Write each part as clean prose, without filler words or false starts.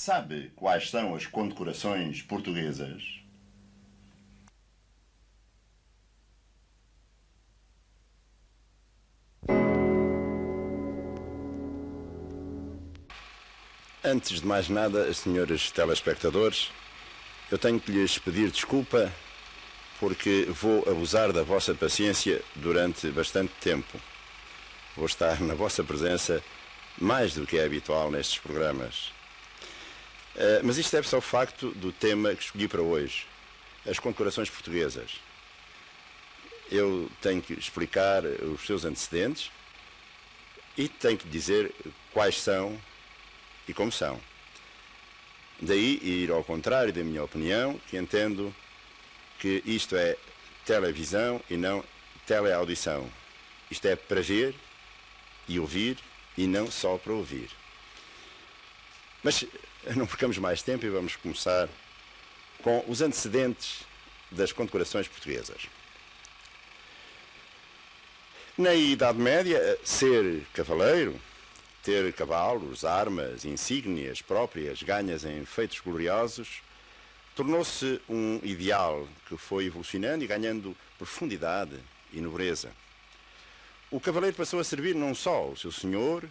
Sabe quais são as condecorações portuguesas? Antes de mais nada, senhores telespectadores, eu tenho que lhes pedir desculpa porque vou abusar da vossa paciência durante bastante tempo. Vou estar na vossa presença mais do que é habitual nestes programas. Mas isto deve-se ao facto do tema que escolhi para hoje, as condecorações portuguesas. Eu tenho que explicar os seus antecedentes e tenho que dizer quais são e como são. Daí ir ao contrário da minha opinião, que entendo que isto é televisão e não teleaudição. Isto é para ver e ouvir e não só para ouvir. Mas não percamos mais tempo e vamos começar com os antecedentes das condecorações portuguesas. Na Idade Média, ser cavaleiro, ter cavalos, armas, insígnias próprias ganhas em feitos gloriosos, tornou-se um ideal que foi evolucionando e ganhando profundidade e nobreza. O cavaleiro passou a servir não só o seu senhor,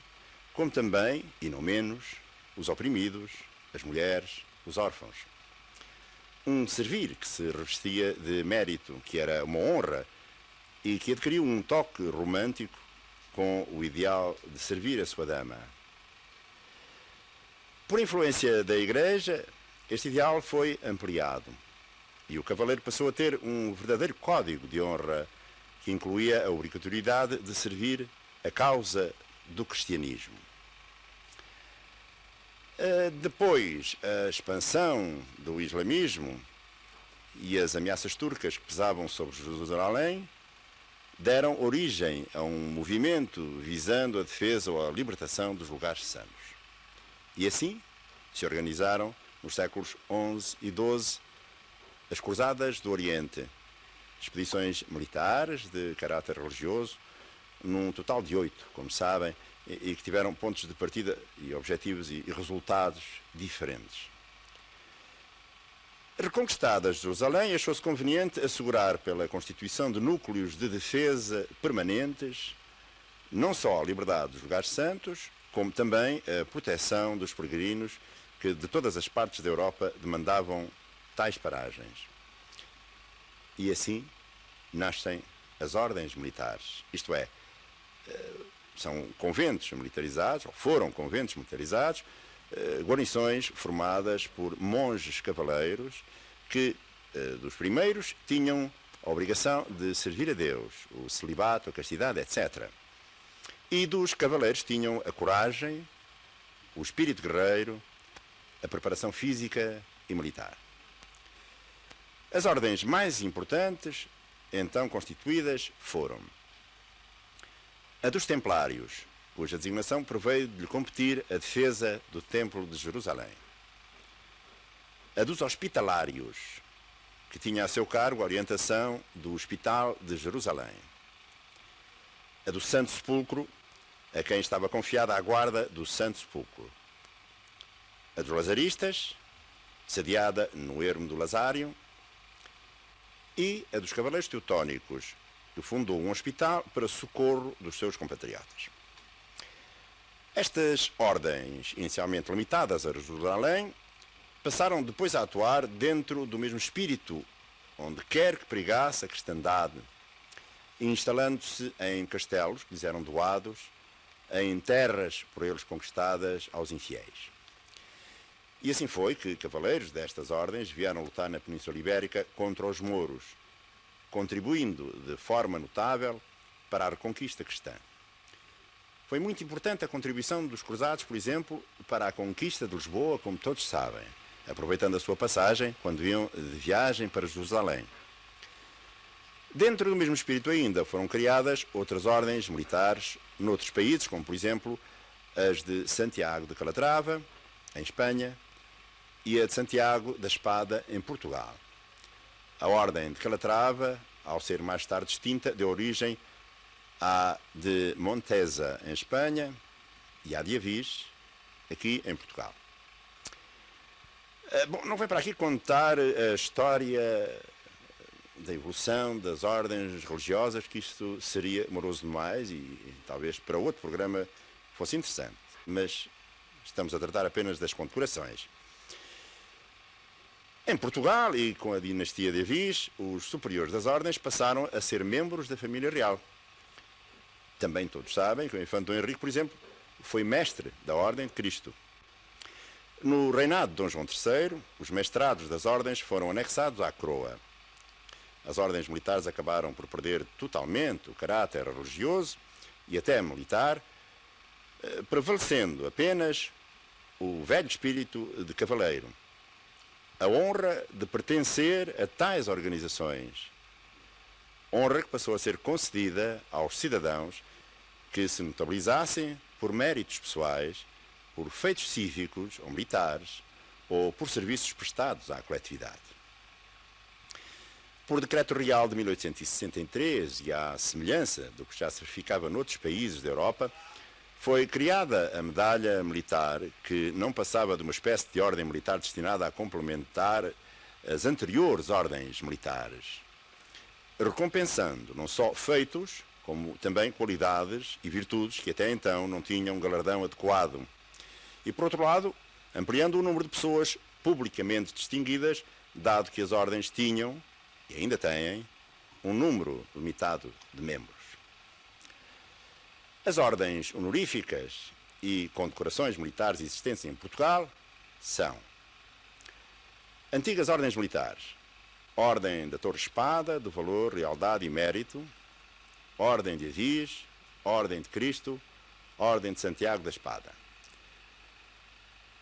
como também, e não menos, os oprimidos, as mulheres, os órfãos. Um servir que se revestia de mérito, que era uma honra e que adquiriu um toque romântico com o ideal de servir a sua dama. Por influência da Igreja, este ideal foi ampliado e o cavaleiro passou a ter um verdadeiro código de honra que incluía a obrigatoriedade de servir a causa do cristianismo. Depois, a expansão do islamismo e as ameaças turcas que pesavam sobre Jerusalém deram origem a um movimento visando a defesa ou a libertação dos lugares santos. E assim se organizaram, nos séculos XI e XII, as Cruzadas do Oriente, expedições militares de caráter religioso, num total de 8, como sabem, e que tiveram pontos de partida e objetivos e resultados diferentes. Reconquistada Jerusalém, achou-se conveniente assegurar pela constituição de núcleos de defesa permanentes não só a liberdade dos lugares santos, como também a proteção dos peregrinos que de todas as partes da Europa demandavam tais paragens. E assim nascem as ordens militares, isto é, são conventos militarizados, ou foram conventos militarizados, guarnições formadas por monges cavaleiros que, dos primeiros, tinham a obrigação de servir a Deus, o celibato, a castidade, etc. E dos cavaleiros tinham a coragem, o espírito guerreiro, a preparação física e militar. As ordens mais importantes, então constituídas, foram a dos Templários, cuja designação proveio de lhe competir a defesa do Templo de Jerusalém. A dos Hospitalários, que tinha a seu cargo a orientação do Hospital de Jerusalém. A do Santo Sepulcro, a quem estava confiada a guarda do Santo Sepulcro. A dos Lazaristas, sediada no ermo do Lazário. E a dos Cavaleiros Teutónicos, que fundou um hospital para socorro dos seus compatriotas. Estas ordens, inicialmente limitadas a Jerusalém, passaram depois a atuar dentro do mesmo espírito, onde quer que pregasse a cristandade, instalando-se em castelos que lhes eram doados, em terras por eles conquistadas aos infiéis. E assim foi que cavaleiros destas ordens vieram lutar na Península Ibérica contra os mouros, contribuindo de forma notável para a reconquista cristã. Foi muito importante a contribuição dos cruzados, por exemplo, para a conquista de Lisboa, como todos sabem, aproveitando a sua passagem quando iam de viagem para Jerusalém. Dentro do mesmo espírito ainda foram criadas outras ordens militares noutros países, como por exemplo as de Santiago de Calatrava, em Espanha, e a de Santiago da Espada, em Portugal. A ordem de Calatrava, ao ser mais tarde extinta, deu origem à de Montesa, em Espanha, e à de Avis, aqui em Portugal. Bom, não vem para aqui contar a história da evolução das ordens religiosas, que isto seria moroso demais e talvez para outro programa fosse interessante. Mas estamos a tratar apenas das condecorações. Em Portugal e com a dinastia de Avis, os superiores das ordens passaram a ser membros da família real. Também todos sabem que o infante Dom Henrique, por exemplo, foi mestre da Ordem de Cristo. No reinado de Dom João III, os mestrados das ordens foram anexados à coroa. As ordens militares acabaram por perder totalmente o caráter religioso e até militar, prevalecendo apenas o velho espírito de cavaleiro, a honra de pertencer a tais organizações, honra que passou a ser concedida aos cidadãos que se notabilizassem por méritos pessoais, por feitos cívicos ou militares, ou por serviços prestados à coletividade. Por decreto real de 1863, e à semelhança do que já se verificava noutros países da Europa, foi criada a medalha militar, que não passava de uma espécie de ordem militar destinada a complementar as anteriores ordens militares, recompensando não só feitos, como também qualidades e virtudes que até então não tinham galardão adequado. E, por outro lado, ampliando o número de pessoas publicamente distinguidas, dado que as ordens tinham, e ainda têm, um número limitado de membros. As ordens honoríficas e condecorações militares existentes em Portugal são antigas ordens militares: Ordem da Torre Espada, do Valor, Lealdade e Mérito, Ordem de Avis, Ordem de Cristo, Ordem de Santiago da Espada.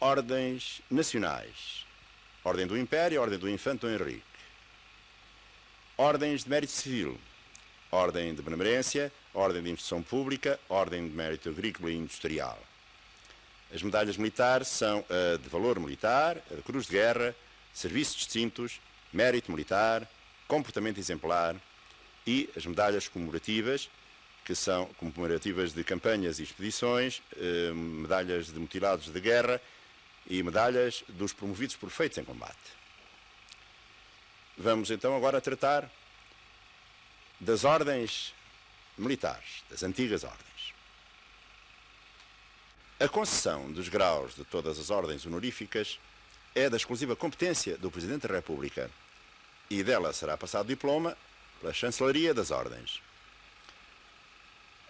Ordens nacionais: Ordem do Império, Ordem do Infante Dom Henrique. Ordens de Mérito Civil: Ordem de Benemerência, Ordem de Instrução Pública, Ordem de Mérito Agrícola e Industrial. As medalhas militares são a de Valor Militar, a de Cruz de Guerra, Serviços Distintos, Mérito Militar, Comportamento Exemplar e as medalhas comemorativas, que são comemorativas de campanhas e expedições, medalhas de mutilados de guerra e medalhas dos promovidos por feitos em combate. Vamos então agora tratar das ordens militares, das antigas ordens. A concessão dos graus de todas as ordens honoríficas é da exclusiva competência do Presidente da República e dela será passado diploma pela Chancelaria das Ordens.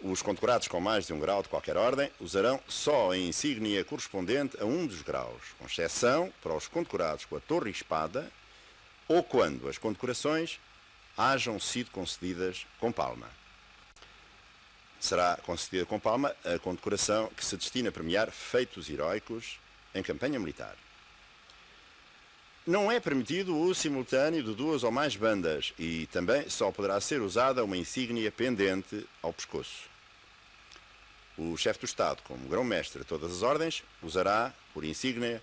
Os condecorados com mais de um grau de qualquer ordem usarão só a insígnia correspondente a um dos graus, com exceção para os condecorados com a Torre e Espada ou quando as condecorações hajam sido concedidas com palma. Será concedida com palma a condecoração que se destina a premiar feitos heroicos em campanha militar. Não é permitido o uso simultâneo de duas ou mais bandas e também só poderá ser usada uma insígnia pendente ao pescoço. O chefe do Estado, como grão-mestre de todas as ordens, usará, por insígnia,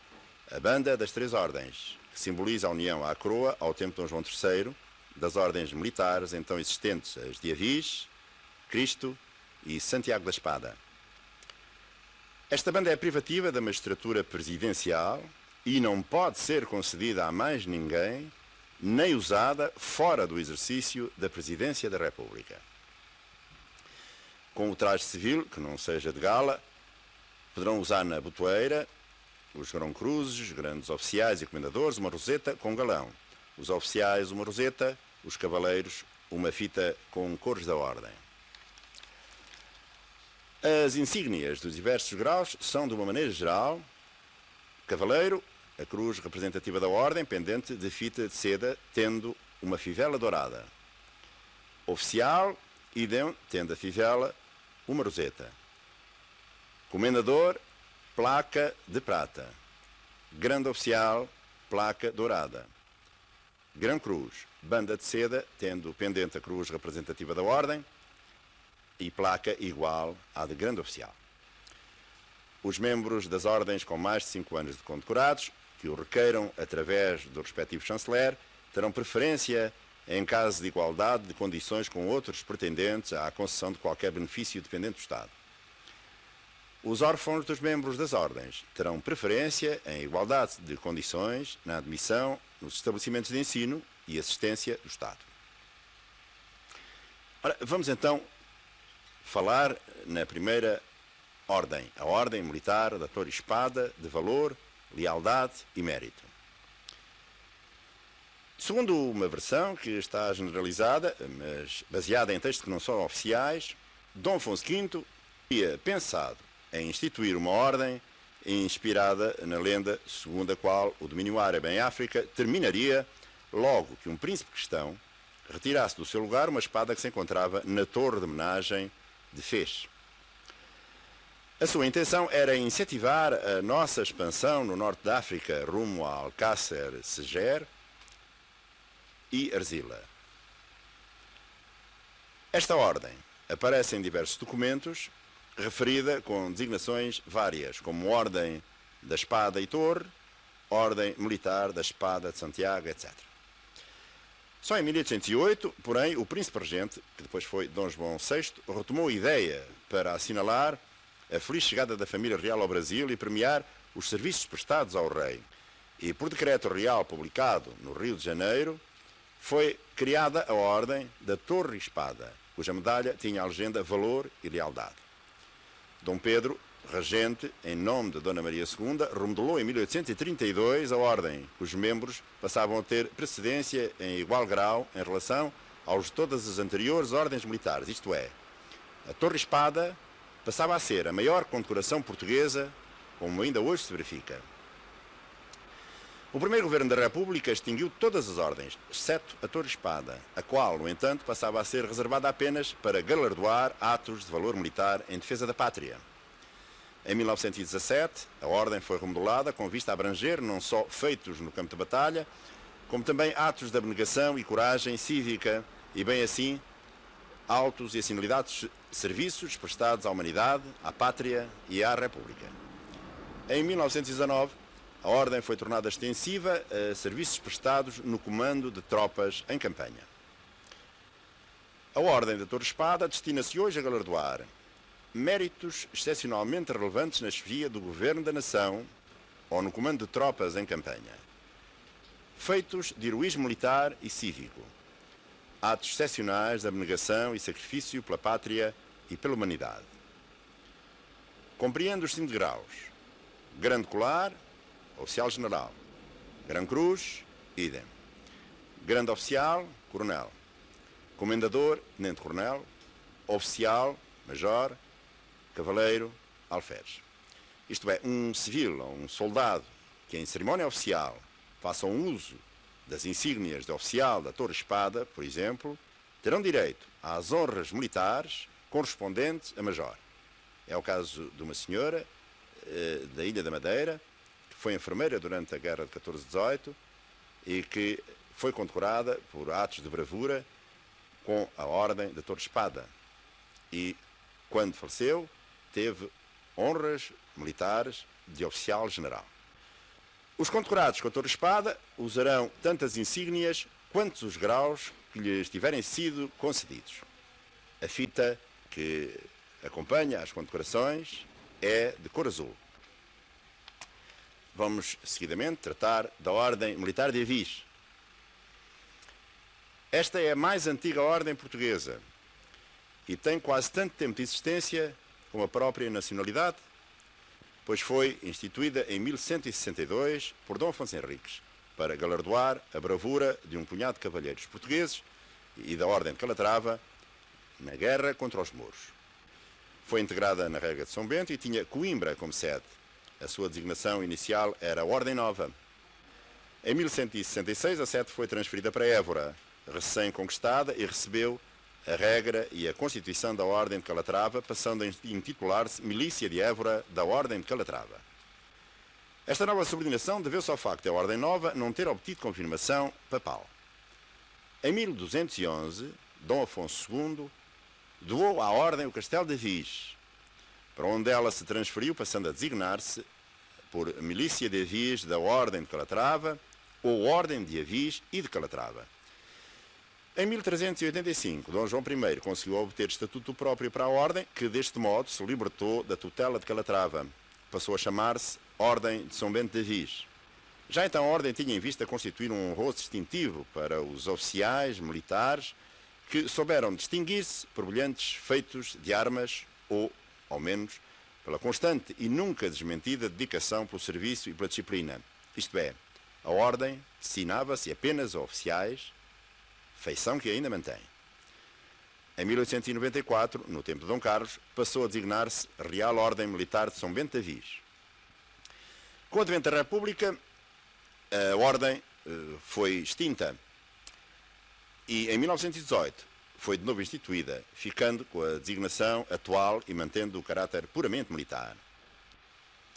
a banda das três ordens, que simboliza a união à coroa ao tempo de Dom João III, das ordens militares então existentes, as de Avis, Cristo e Santiago da Espada. Esta banda é privativa da magistratura presidencial e não pode ser concedida a mais ninguém, nem usada fora do exercício da Presidência da República. Com o traje civil, que não seja de gala, poderão usar na botoeira os grão-cruzes, grandes oficiais e comendadores, uma roseta com galão. Os oficiais, uma roseta, os cavaleiros, uma fita com cores da ordem. As insígnias dos diversos graus são, de uma maneira geral, cavaleiro, a cruz representativa da ordem, pendente de fita de seda, tendo uma fivela dourada. Oficial, idem, tendo a fivela, uma roseta. Comendador, placa de prata. Grande oficial, placa dourada. Grão-cruz, banda de seda, tendo pendente a cruz representativa da ordem e placa igual à de grande oficial. Os membros das ordens com mais de 5 anos de condecorados, que o requeiram através do respectivo chanceler, terão preferência em caso de igualdade de condições com outros pretendentes à concessão de qualquer benefício dependente do Estado. Os órfãos dos membros das ordens terão preferência em igualdade de condições na admissão nos estabelecimentos de ensino e assistência do Estado. Ora, vamos então falar na primeira ordem, a Ordem Militar da Torre e Espada, de valor, lealdade e mérito. Segundo uma versão que está generalizada, mas baseada em textos que não são oficiais, Dom Afonso V tinha pensado em instituir uma ordem inspirada na lenda segundo a qual o domínio árabe em África terminaria logo que um príncipe cristão retirasse do seu lugar uma espada que se encontrava na torre de homenagem de Fez. A sua intenção era incentivar a nossa expansão no norte da África rumo a Alcácer, Seger e Arzila. Esta ordem aparece em diversos documentos, referida com designações várias, como Ordem da Espada e Torre, Ordem Militar da Espada de Santiago, etc. Só em 1808, porém, o príncipe regente, que depois foi Dom João VI, retomou a ideia para assinalar a feliz chegada da família real ao Brasil e premiar os serviços prestados ao rei. E por decreto real publicado no Rio de Janeiro, foi criada a Ordem da Torre e Espada, cuja medalha tinha a legenda Valor e Lealdade. Dom Pedro, regente, em nome de Dona Maria II, remodelou em 1832 a Ordem, cujos membros passavam a ter precedência em igual grau em relação aos de todas as anteriores ordens militares, isto é, a Torre e Espada passava a ser a maior condecoração portuguesa, como ainda hoje se verifica. O primeiro governo da República extinguiu todas as ordens, exceto a Torre e Espada, a qual, no entanto, passava a ser reservada apenas para galardoar atos de valor militar em defesa da pátria. Em 1917, a ordem foi remodelada com vista a abranger não só feitos no campo de batalha, como também atos de abnegação e coragem cívica e, bem assim, altos e assinalidades serviços prestados à humanidade, à pátria e à República. Em 1919, a ordem foi tornada extensiva a serviços prestados no comando de tropas em campanha. A Ordem da Torre Espada destina-se hoje a galardoar méritos excepcionalmente relevantes na chefia do governo da nação ou no comando de tropas em campanha, feitos de heroísmo militar e cívico, atos excepcionais de abnegação e sacrifício pela pátria e pela humanidade. Compreende os 5 graus: Grande Colar, Oficial General; Gran Cruz, idem; Grande Oficial, Coronel; Comendador, Tenente Coronel; Oficial, Major; Cavaleiro, Alferes. Isto é, um civil ou um soldado que em cerimónia oficial faça um uso das insígnias de oficial da Torre Espada, por exemplo, terão direito às honras militares correspondentes a Major. É o caso de uma senhora da Ilha da Madeira, que foi enfermeira durante a Guerra de 14-18 e que foi condecorada por atos de bravura com a Ordem da Torre Espada. E, quando faleceu, teve honras militares de oficial general. Os condecorados com a Torre Espada usarão tantas insígnias quantos os graus que lhes tiverem sido concedidos. A fita que acompanha as condecorações é de cor azul. Vamos, seguidamente, tratar da Ordem Militar de Avis. Esta é a mais antiga ordem portuguesa e tem quase tanto tempo de existência como a própria nacionalidade, pois foi instituída em 1162 por Dom Afonso Henriques para galardoar a bravura de um punhado de cavalheiros portugueses e da Ordem de Calatrava na guerra contra os mouros. Foi integrada na Rega de São Bento e tinha Coimbra como sede. A sua designação inicial era Ordem Nova. Em 1166 a sede foi transferida para Évora, recém-conquistada, e recebeu a regra e a constituição da Ordem de Calatrava, passando a intitular-se Milícia de Évora da Ordem de Calatrava. Esta nova subordinação deveu-se ao facto de a Ordem Nova não ter obtido confirmação papal. Em 1211, Dom Afonso II doou à Ordem o Castelo de Avis, para onde ela se transferiu, passando a designar-se por Milícia de Avis da Ordem de Calatrava ou Ordem de Avis e de Calatrava. Em 1385, Dom João I conseguiu obter estatuto próprio para a Ordem, que deste modo se libertou da tutela de Calatrava. Passou a chamar-se Ordem de São Bento de Avis. Já então a Ordem tinha em vista constituir um honroso distintivo para os oficiais militares que souberam distinguir-se por brilhantes feitos de armas ou, ao menos, pela constante e nunca desmentida dedicação pelo serviço e pela disciplina. Isto é, a Ordem destinava-se apenas a oficiais, feição que ainda mantém. Em 1894, no tempo de Dom Carlos, passou a designar-se Real Ordem Militar de São Bento de Avis. Com o advento da República, a Ordem foi extinta e, em 1918, foi de novo instituída, ficando com a designação atual e mantendo o caráter puramente militar.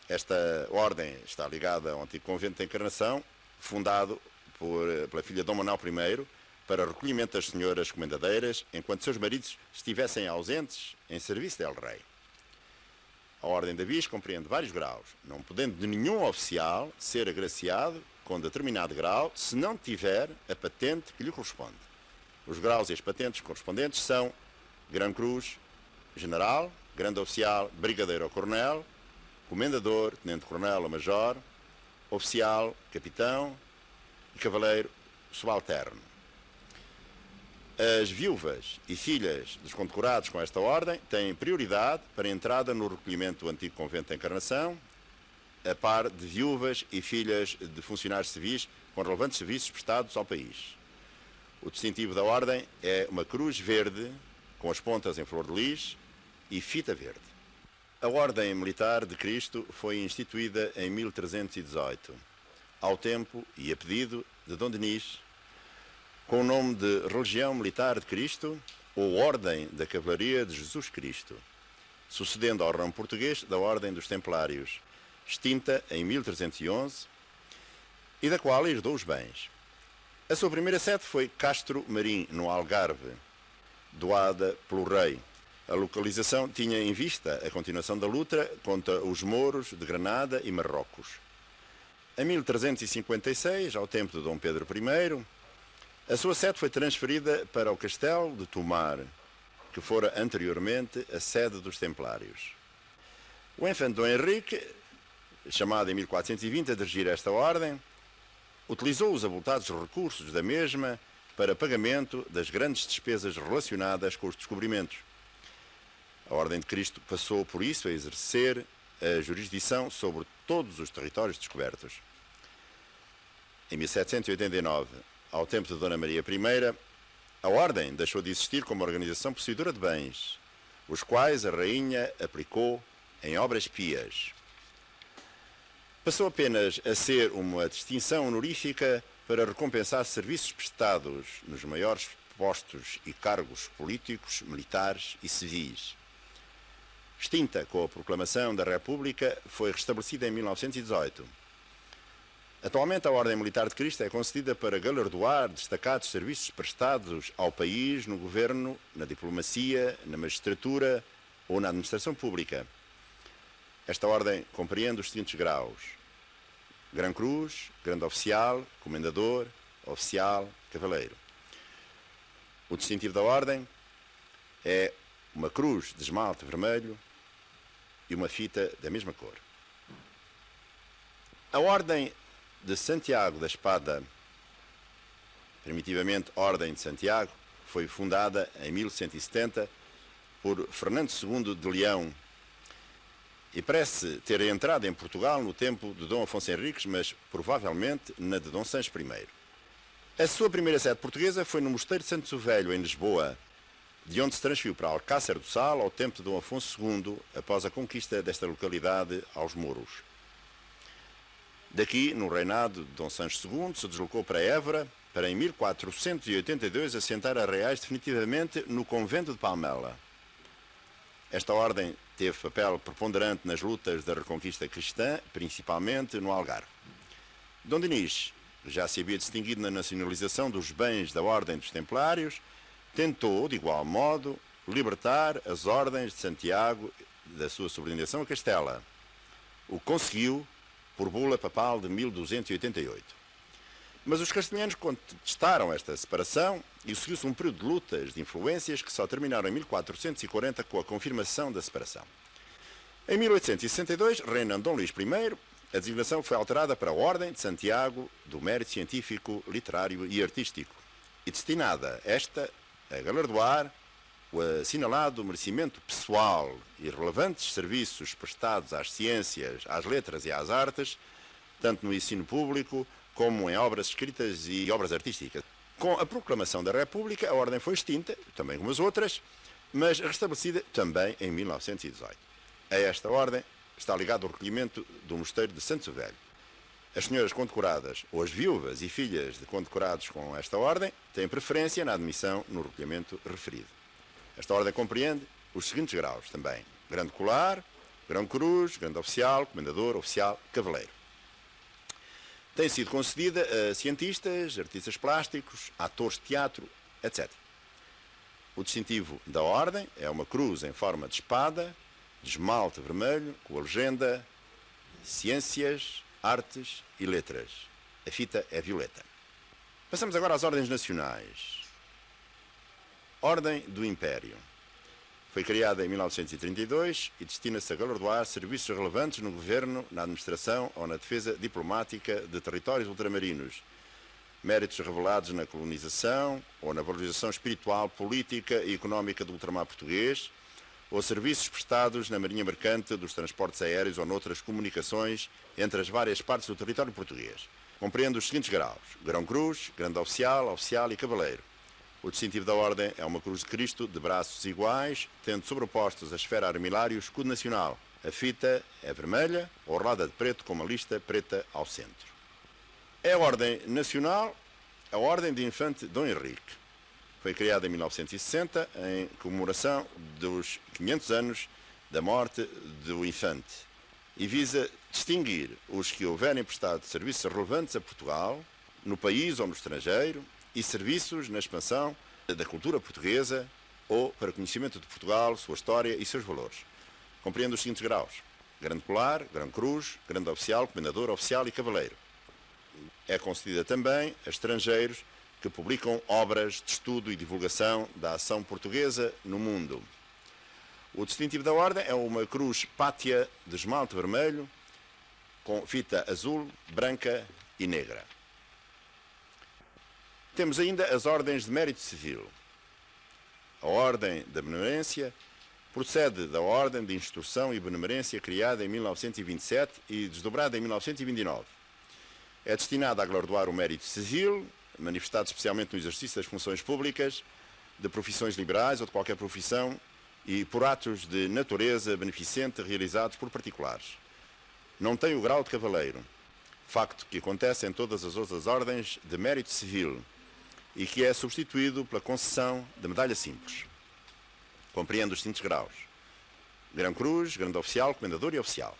Esta Ordem está ligada ao antigo Convento da Encarnação, fundado pela filha de Dom Manuel I, para o recolhimento das senhoras comendadeiras, enquanto seus maridos estivessem ausentes em serviço del Rei. A Ordem de Avis compreende vários graus, não podendo de nenhum oficial ser agraciado com determinado grau se não tiver a patente que lhe corresponde. Os graus e as patentes correspondentes são Grande Cruz, General, Grande Oficial, Brigadeiro ou Coronel, Comendador, Tenente-Coronel ou Major, Oficial, Capitão e Cavaleiro Subalterno. As viúvas e filhas dos condecorados com esta ordem têm prioridade para a entrada no recolhimento do antigo Convento da Encarnação, a par de viúvas e filhas de funcionários civis com relevantes serviços prestados ao país. O distintivo da ordem é uma cruz verde com as pontas em flor de lis e fita verde. A Ordem Militar de Cristo foi instituída em 1318, ao tempo e a pedido de Dom Denis, com o nome de Religião Militar de Cristo ou Ordem da Cavalaria de Jesus Cristo, sucedendo ao ramo português da Ordem dos Templários, extinta em 1311, e da qual herdou os bens. A sua primeira sede foi Castro Marim, no Algarve, doada pelo rei. A localização tinha em vista a continuação da luta contra os mouros de Granada e Marrocos. Em 1356, ao tempo de Dom Pedro I, a sua sede foi transferida para o Castelo de Tomar, que fora anteriormente a sede dos Templários. O infante Dom Henrique, chamado em 1420 a dirigir esta ordem, utilizou os avultados recursos da mesma para pagamento das grandes despesas relacionadas com os descobrimentos. A Ordem de Cristo passou, por isso, a exercer a jurisdição sobre todos os territórios descobertos. Em 1789, ao tempo de Dona Maria I, a Ordem deixou de existir como organização possuidora de bens, os quais a Rainha aplicou em obras pias. Passou apenas a ser uma distinção honorífica para recompensar serviços prestados nos maiores postos e cargos políticos, militares e civis. Extinta com a proclamação da República, foi restabelecida em 1918. Atualmente, a Ordem Militar de Cristo é concedida para galardoar destacados serviços prestados ao país no governo, na diplomacia, na magistratura ou na administração pública. Esta ordem compreende os seguintes graus: Grande Cruz, Grande Oficial, Comendador, Oficial, Cavaleiro. O distintivo da ordem é uma cruz de esmalte vermelho e uma fita da mesma cor. A Ordem de Santiago da Espada, primitivamente Ordem de Santiago, foi fundada em 1170 por Fernando II de Leão e parece ter entrado em Portugal no tempo de Dom Afonso Henriques, mas provavelmente na de Dom Sancho I. A sua primeira sede portuguesa foi no Mosteiro de Santo Velho, em Lisboa, de onde se transferiu para Alcácer do Sal ao tempo de Dom Afonso II, após a conquista desta localidade aos mouros. Daqui, no reinado de Dom Sancho II, se deslocou para Évora, para em 1482 assentar a reais definitivamente no convento de Palmela. Esta ordem teve papel preponderante nas lutas da reconquista cristã, principalmente no Algarve. Dom Denis, que já se havia distinguido na nacionalização dos bens da Ordem dos Templários, tentou, de igual modo, libertar as ordens de Santiago da sua subordinação a Castela. O conseguiu por bula papal de 1288. Mas os castelhanos contestaram esta separação e seguiu-se um período de lutas, de influências, que só terminaram em 1440 com a confirmação da separação. Em 1862, reinando Dom Luís I, a designação foi alterada para a Ordem de Santiago do Mérito Científico, Literário e Artístico, e destinada esta a galardoar o assinalado merecimento pessoal e relevantes serviços prestados às ciências, às letras e às artes, tanto no ensino público como em obras escritas e obras artísticas. Com a proclamação da República, a Ordem foi extinta, também como as outras, mas restabelecida também em 1918. A esta Ordem está ligado o recolhimento do Mosteiro de Santo Velho. As senhoras condecoradas ou as viúvas e filhas de condecorados com esta Ordem têm preferência na admissão no recolhimento referido. Esta Ordem compreende os seguintes graus também: Grande Colar, Grão Cruz, Grande Oficial, Comendador, Oficial, Cavaleiro. Tem sido concedida a cientistas, artistas plásticos, atores de teatro, etc. O distintivo da Ordem é uma cruz em forma de espada, de esmalte vermelho, com a legenda Ciências, Artes e Letras. A fita é violeta. Passamos agora às ordens nacionais. Ordem do Império. Foi criada em 1932 e destina-se a galardoar serviços relevantes no governo, na administração ou na defesa diplomática de territórios ultramarinos, méritos revelados na colonização ou na valorização espiritual, política e económica do ultramar português, ou serviços prestados na marinha mercante, dos transportes aéreos ou noutras comunicações entre as várias partes do território português. Compreende os seguintes graus: Grão Cruz, Grande Oficial, Oficial e Cavaleiro. O distintivo da Ordem é uma cruz de Cristo de braços iguais, tendo sobrepostos a esfera armilária e o escudo nacional. A fita é vermelha, orlada de preto com uma lista preta ao centro. É a Ordem Nacional, a Ordem de Infante Dom Henrique. Foi criada em 1960 em comemoração dos 500 anos da morte do infante e visa distinguir os que houverem prestado serviços relevantes a Portugal, no país ou no estrangeiro, e serviços na expansão da cultura portuguesa ou para conhecimento de Portugal, sua história e seus valores. Compreende os seguintes graus: Grande Colar, Grão Cruz, Grande Oficial, Comendador, Oficial e Cavaleiro. É concedida também a estrangeiros que publicam obras de estudo e divulgação da ação portuguesa no mundo. O distintivo da Ordem é uma cruz pátia de esmalte vermelho com fita azul, branca e negra. Temos ainda as ordens de mérito civil. A Ordem da Benemerência procede da Ordem de Instrução e Benemerência criada em 1927 e desdobrada em 1929. É destinada a galardoar o mérito civil, manifestado especialmente no exercício das funções públicas, de profissões liberais ou de qualquer profissão, e por atos de natureza beneficente realizados por particulares. Não tem o grau de cavaleiro, facto que acontece em todas as outras ordens de mérito civil, e que é substituído pela concessão de medalha simples. Compreende os seguintes graus: Grão Cruz, Grande Oficial, Comendador e Oficial.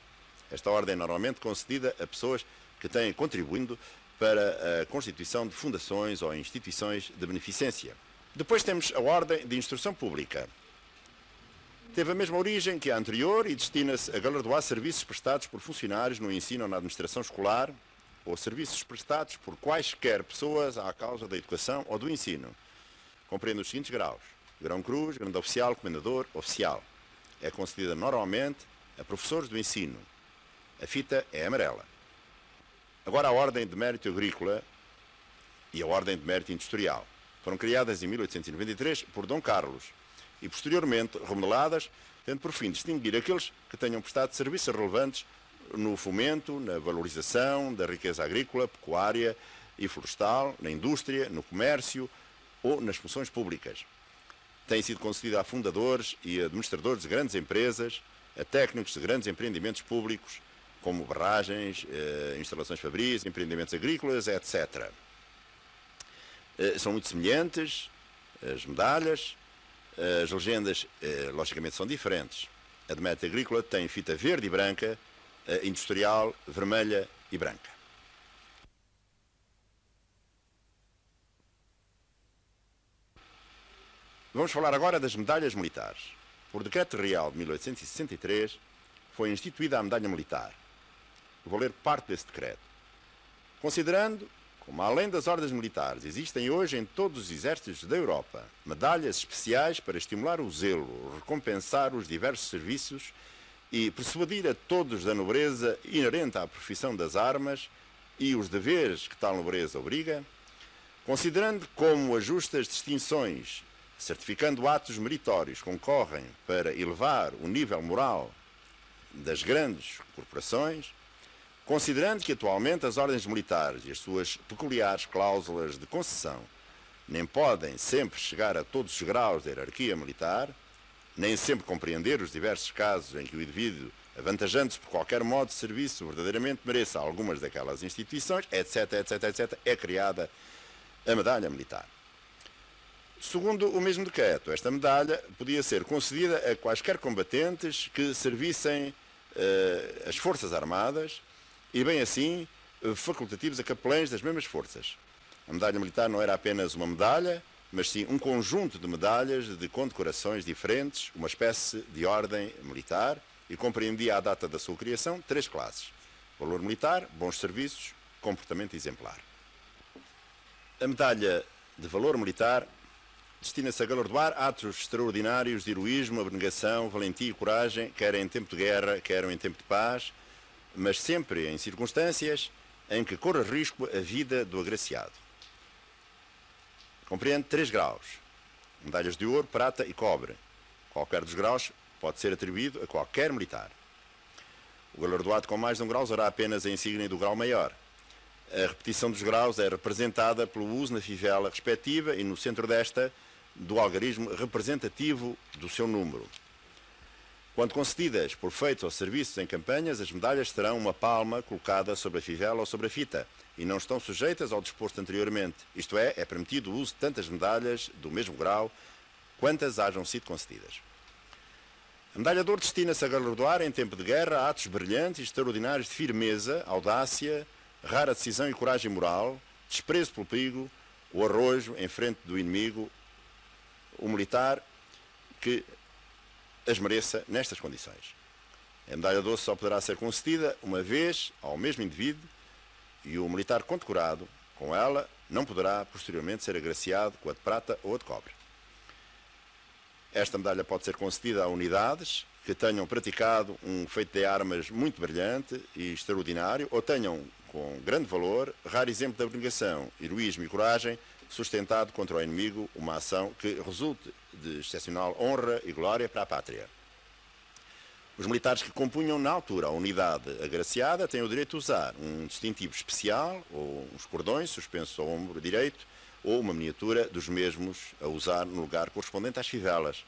Esta ordem é normalmente concedida a pessoas que têm contribuído para a constituição de fundações ou instituições de beneficência. Depois temos a Ordem de Instrução Pública. Teve a mesma origem que a anterior e destina-se a galardoar serviços prestados por funcionários no ensino ou na administração escolar, ou serviços prestados por quaisquer pessoas à causa da educação ou do ensino. Compreende os seguintes graus: Grão Cruz, Grande Oficial, Comendador, Oficial. É concedida normalmente a professores do ensino. A fita é amarela. Agora a Ordem de Mérito Agrícola e a Ordem de Mérito Industrial. Foram criadas em 1893 por Dom Carlos e posteriormente remodeladas, tendo por fim distinguir aqueles que tenham prestado serviços relevantes no fomento, na valorização da riqueza agrícola, pecuária e florestal, na indústria, no comércio ou nas funções públicas. Tem sido concedida a fundadores e administradores de grandes empresas, a técnicos de grandes empreendimentos públicos, como barragens, instalações fabris, empreendimentos agrícolas, etc. São muito semelhantes as medalhas, as legendas, logicamente, são diferentes. A de mérito agrícola tem fita verde e branca, a industrial vermelha e branca. Vamos falar agora das medalhas militares. Por Decreto Real de 1863, foi instituída a medalha militar. Vou ler parte desse decreto. Considerando, com como além das ordens militares, existem hoje em todos os exércitos da Europa medalhas especiais para estimular o zelo, recompensar os diversos serviços e persuadir a todos da nobreza inerente à profissão das armas e os deveres que tal nobreza obriga, considerando como as justas distinções, certificando atos meritórios, concorrem para elevar o nível moral das grandes corporações, considerando que atualmente as ordens militares e as suas peculiares cláusulas de concessão nem podem sempre chegar a todos os graus da hierarquia militar, nem sempre compreender os diversos casos em que o indivíduo, avantajando-se por qualquer modo de serviço, verdadeiramente mereça algumas daquelas instituições, etc., etc., etc., é criada a medalha militar. Segundo o mesmo decreto, esta medalha podia ser concedida a quaisquer combatentes que servissem as Forças Armadas e, bem assim, facultativos a capelães das mesmas forças. A medalha militar não era apenas uma medalha, mas sim um conjunto de medalhas de condecorações diferentes, uma espécie de ordem militar, e compreendia à data da sua criação 3 classes: valor militar, bons serviços, comportamento exemplar. A medalha de valor militar destina-se a galardoar atos extraordinários de heroísmo, abnegação, valentia e coragem, quer em tempo de guerra, quer em tempo de paz, mas sempre em circunstâncias em que corra risco a vida do agraciado. Compreende 3 graus: medalhas de ouro, prata e cobre. Qualquer dos graus pode ser atribuído a qualquer militar. O galardoado com mais de um grau usará apenas a insígnia do grau maior. A repetição dos graus é representada pelo uso na fivela respectiva e no centro desta do algarismo representativo do seu número. Quando concedidas por feitos ou serviços em campanhas, as medalhas terão uma palma colocada sobre a fivela ou sobre a fita e não estão sujeitas ao disposto anteriormente. Isto é permitido o uso de tantas medalhas do mesmo grau quantas hajam sido concedidas. A medalha de ouro destina-se a galardoar em tempo de guerra atos brilhantes e extraordinários de firmeza, audácia, rara decisão e coragem moral, desprezo pelo perigo, o arrojo em frente do inimigo, o militar que as mereça nestas condições. A medalha de ouro só poderá ser concedida uma vez ao mesmo indivíduo e o militar condecorado com ela não poderá posteriormente ser agraciado com a de prata ou a de cobre. Esta medalha pode ser concedida a unidades que tenham praticado um feito de armas muito brilhante e extraordinário ou tenham, com grande valor, raro exemplo de abnegação, heroísmo e coragem, sustentado contra o inimigo uma ação que resulte de excepcional honra e glória para a pátria. Os militares que compunham na altura a unidade agraciada têm o direito de usar um distintivo especial ou uns cordões suspensos ao ombro direito ou uma miniatura dos mesmos a usar no lugar correspondente às fivelas.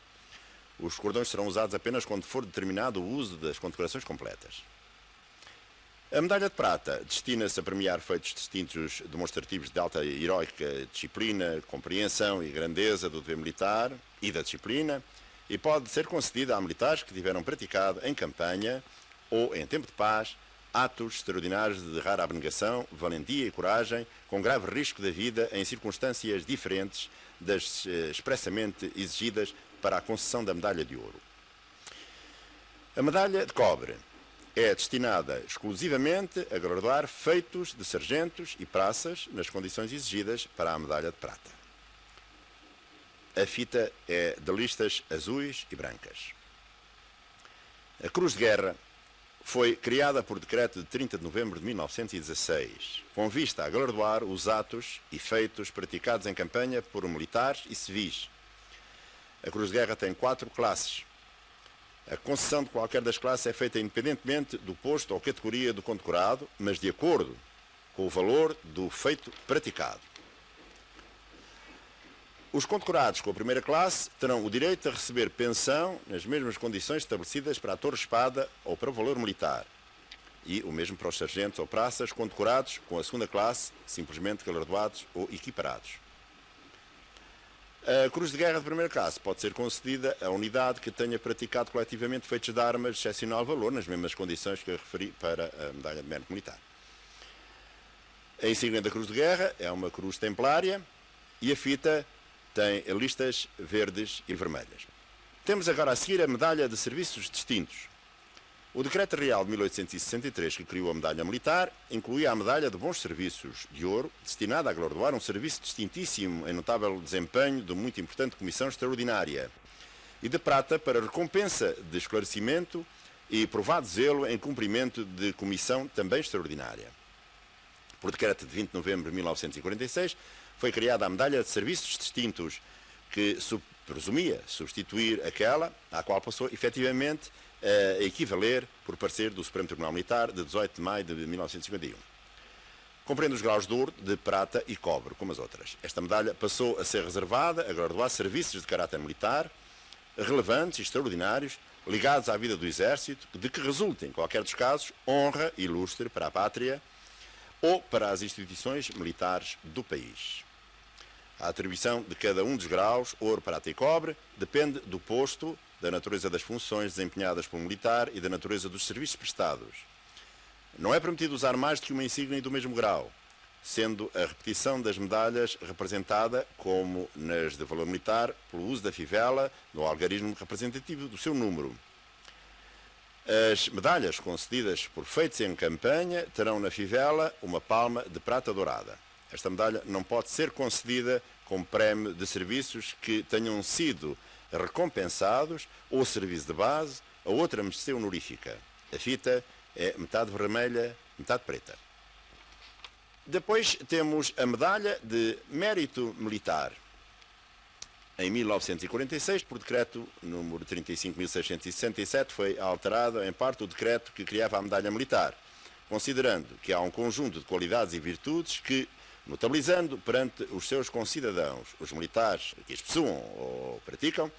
Os cordões serão usados apenas quando for determinado o uso das condecorações completas. A medalha de prata destina-se a premiar feitos distintos demonstrativos de alta e heroica disciplina, compreensão e grandeza do dever militar e da disciplina e pode ser concedida a militares que tiveram praticado em campanha ou em tempo de paz atos extraordinários de rara abnegação, valentia e coragem, com grave risco da vida em circunstâncias diferentes das expressamente exigidas para a concessão da medalha de ouro. A medalha de cobre é destinada exclusivamente a galardoar feitos de sargentos e praças nas condições exigidas para a medalha de prata. A fita é de listas azuis e brancas. A Cruz de Guerra foi criada por decreto de 30 de novembro de 1916, com vista a galardoar os atos e feitos praticados em campanha por militares e civis. A Cruz de Guerra tem 4 classes. A concessão de qualquer das classes é feita independentemente do posto ou categoria do condecorado, mas de acordo com o valor do feito praticado. Os condecorados com a primeira classe terão o direito a receber pensão nas mesmas condições estabelecidas para a torre-espada ou para o valor militar. E o mesmo para os sargentos ou praças condecorados com a segunda classe, simplesmente galardoados ou equiparados. A Cruz de Guerra de primeira classe pode ser concedida a unidade que tenha praticado coletivamente feitos de armas de excepcional valor, nas mesmas condições que eu referi para a medalha de mérito militar. A insígnia da Cruz de Guerra é uma cruz templária e a fita tem listas verdes e vermelhas. Temos agora a seguir a medalha de serviços distintos. O Decreto Real de 1863, que criou a medalha militar, incluía a medalha de bons serviços de ouro, destinada a galardoar um serviço distintíssimo em notável desempenho de muito importante comissão extraordinária, e de prata para recompensa de esclarecimento e provado zelo em cumprimento de comissão também extraordinária. Por decreto de 20 de novembro de 1946, foi criada a medalha de serviços distintos, que presumia substituir aquela à qual passou efetivamente a equivaler por parecer do Supremo Tribunal Militar de 18 de maio de 1951. Compreende os graus de ouro, de prata e cobre, como as outras. Esta medalha passou a ser reservada a graduar serviços de caráter militar relevantes e extraordinários ligados à vida do Exército, de que resultem, em qualquer dos casos, honra e lustre para a pátria ou para as instituições militares do país. A atribuição de cada um dos graus, ouro, prata e cobre, depende do posto, da natureza das funções desempenhadas pelo militar e da natureza dos serviços prestados. Não é permitido usar mais do que uma insígnia do mesmo grau, sendo a repetição das medalhas representada, como nas de valor militar, pelo uso da fivela, no algarismo representativo do seu número. As medalhas concedidas por feitos em campanha terão na fivela uma palma de prata dourada. Esta medalha não pode ser concedida como prémio de serviços que tenham sido recompensados ou serviço de base a outra mercê honorífica. A fita é metade vermelha, metade preta. Depois temos a medalha de mérito militar. Em 1946, por decreto número 35.667, foi alterado em parte o decreto que criava a medalha militar, considerando que há um conjunto de qualidades e virtudes que, notabilizando perante os seus concidadãos, os militares que as possuam ou praticam,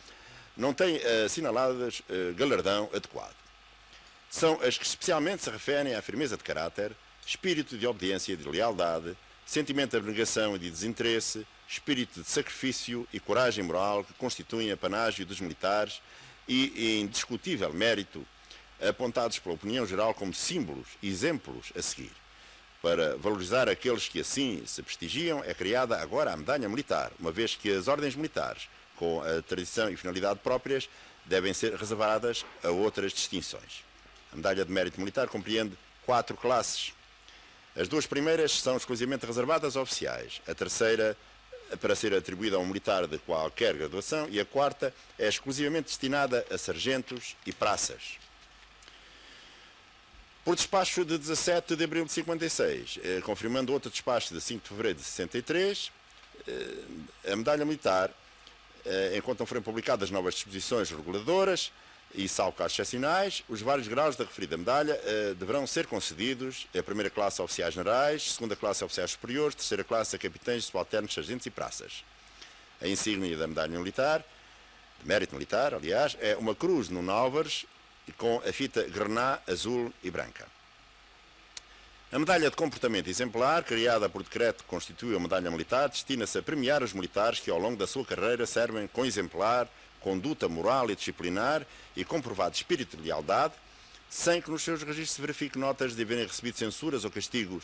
não têm assinaladas galardão adequado. São as que especialmente se referem à firmeza de caráter, espírito de obediência e de lealdade, sentimento de abnegação e de desinteresse, espírito de sacrifício e coragem moral que constituem a panágio dos militares e indiscutível mérito, apontados pela opinião geral como símbolos e exemplos a seguir. Para valorizar aqueles que assim se prestigiam, é criada agora a medalha militar, uma vez que as ordens militares, com a tradição e finalidade próprias, devem ser reservadas a outras distinções. A medalha de mérito militar compreende 4 classes. As 2 primeiras são exclusivamente reservadas a oficiais, a terceira para ser atribuída a um militar de qualquer graduação e a 4ª é exclusivamente destinada a sargentos e praças. Por despacho de 17 de abril de 56, confirmando outro despacho de 5 de fevereiro de 63, a medalha militar, enquanto não forem publicadas novas disposições reguladoras e salvo casos excepcionais, os vários graus da referida medalha deverão ser concedidos a primeira classe a oficiais generais, segunda classe a oficiais superiores, terceira classe a capitães, subalternos, sargentos e praças. A insígnia da medalha militar, de mérito militar, aliás, é uma cruz no Álvares com a fita grená azul e branca. A medalha de comportamento exemplar, criada por decreto que constitui a medalha militar, destina-se a premiar os militares que ao longo da sua carreira servem com exemplar conduta moral e disciplinar e comprovado espírito de lealdade, sem que nos seus registros se verifique notas de haverem recebido censuras ou castigos.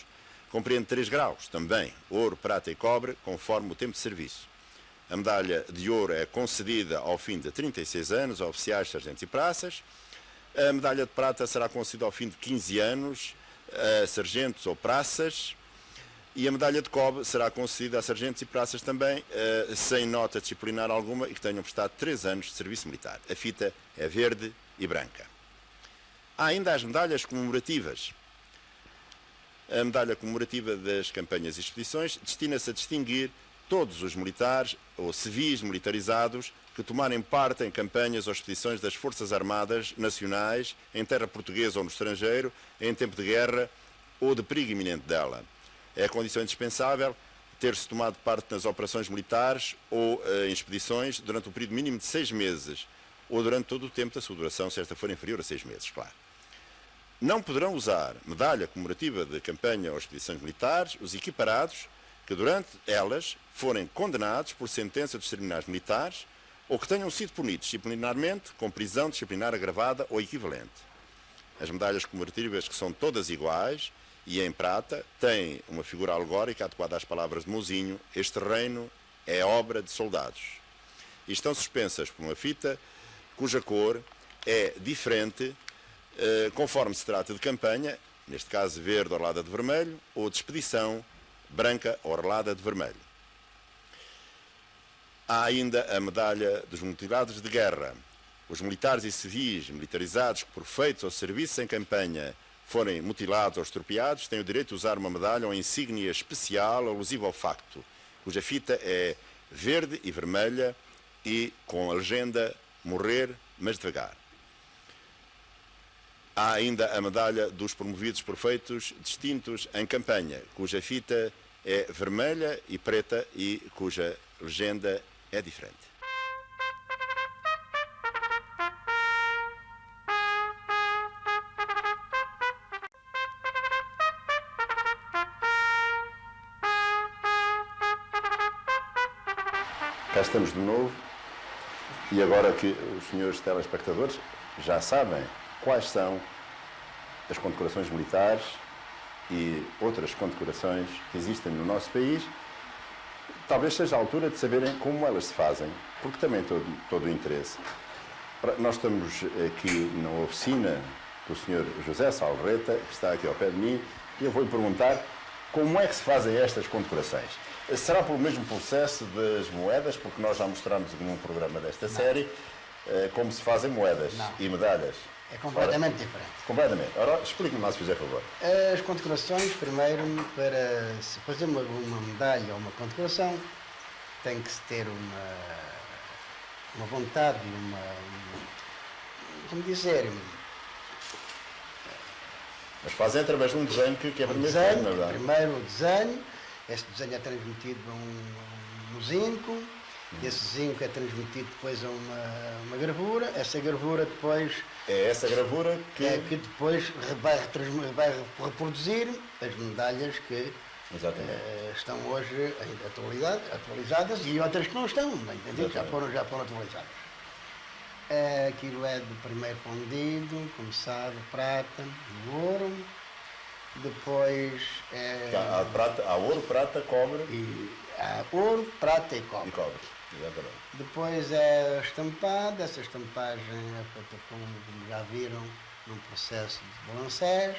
Compreende 3 graus, também, ouro, prata e cobre, conforme o tempo de serviço. A medalha de ouro é concedida ao fim de 36 anos a oficiais, sargentos e praças. A medalha de prata será concedida ao fim de 15 anos a sargentos ou praças. E a medalha de cobre será concedida a sargentos e praças também, sem nota disciplinar alguma e que tenham prestado 3 anos de serviço militar. A fita é verde e branca. Há ainda as medalhas comemorativas. A medalha comemorativa das campanhas e expedições destina-se a distinguir todos os militares ou civis militarizados que tomarem parte em campanhas ou expedições das Forças Armadas Nacionais, em terra portuguesa ou no estrangeiro, em tempo de guerra ou de perigo iminente dela. É a condição indispensável ter-se tomado parte nas operações militares ou em expedições durante um período mínimo de 6 meses, ou durante todo o tempo da sua duração, se esta for inferior a 6 meses, claro. Não poderão usar medalha comemorativa de campanha ou expedições militares os equiparados que durante elas forem condenados por sentença dos tribunais militares ou que tenham sido punidos disciplinarmente com prisão disciplinar agravada ou equivalente. As medalhas comemorativas, que são todas iguais e em prata, têm uma figura alegórica adequada às palavras de Mousinho: este reino é obra de soldados. E estão suspensas por uma fita cuja cor é diferente conforme se trata de campanha, neste caso verde orlada de vermelho, ou de expedição branca orlada de vermelho. Há ainda a medalha dos mutilados de guerra. Os militares e civis militarizados que por feitos ou serviços em campanha forem mutilados ou estropiados têm o direito de usar uma medalha ou insígnia especial alusiva ao facto, cuja fita é verde e vermelha e com a legenda "Morrer, mas devagar". Há ainda a medalha dos promovidos por feitos distintos em campanha, cuja fita é vermelha e preta e cuja legenda é diferente. Cá estamos de novo, e agora que os senhores telespectadores já sabem quais são as condecorações militares e outras condecorações que existem no nosso país, talvez seja a altura de saberem como elas se fazem, porque também todo o interesse. Nós estamos aqui na oficina do Sr. José Salreta, que está aqui ao pé de mim, e eu vou-lhe perguntar como é que se fazem estas condecorações. Será pelo mesmo processo das moedas, porque nós já mostramos num programa desta série como se fazem moedas e medalhas. É completamente diferente. Completamente. Ora, explique-me lá, se fizer favor. As condecorações, primeiro, para se fazer uma medalha ou uma condecoração, tem que se ter uma vontade, como dizer... Mas fazem através de um desenho que é primeiro desenho, na verdade. Primeiro o desenho, este desenho é transmitido a um zinco, esse zinco é transmitido depois a uma gravura, essa gravura depois... É essa gravura que... É que depois vai reproduzir as medalhas que estão hoje atualizadas e outras que não estão, já foram atualizadas. Aquilo é do primeiro fundido, começado, prata, ouro, depois... Há ouro, prata, cobre... Há ouro, prata e cobre. E cobre, exatamente. Depois é estampada, essa estampagem é feita, como já viram, num processo de balancés.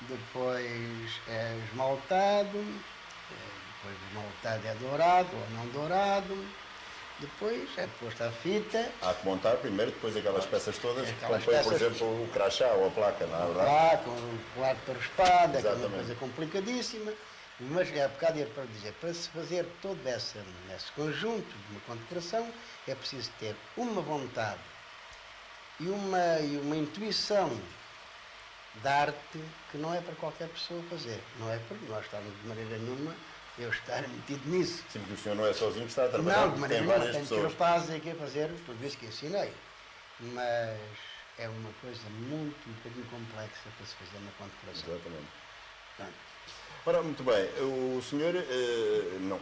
Depois é esmaltado, depois o esmaltado é dourado ou não dourado. Depois é posto a fita. Há que montar primeiro, depois aquelas peças todas, como foi, por exemplo, o crachá ou a placa, não é verdade? Com o quarto espada, que é uma coisa complicadíssima. Mas é bocado para dizer, para se fazer todo esse conjunto de uma condecoração, é preciso ter uma vontade e uma intuição da arte que não é para qualquer pessoa fazer. Não é para nós estarmos de maneira nenhuma eu estar metido nisso. Sim, porque o senhor não é sozinho que está a trabalhar, não, de maneira nenhuma, tenho que rapazes aqui a fazer tudo isso que ensinei. Mas é uma coisa um bocadinho complexa para se fazer uma condecoração. Exatamente. Portanto, ora, muito bem, o senhor,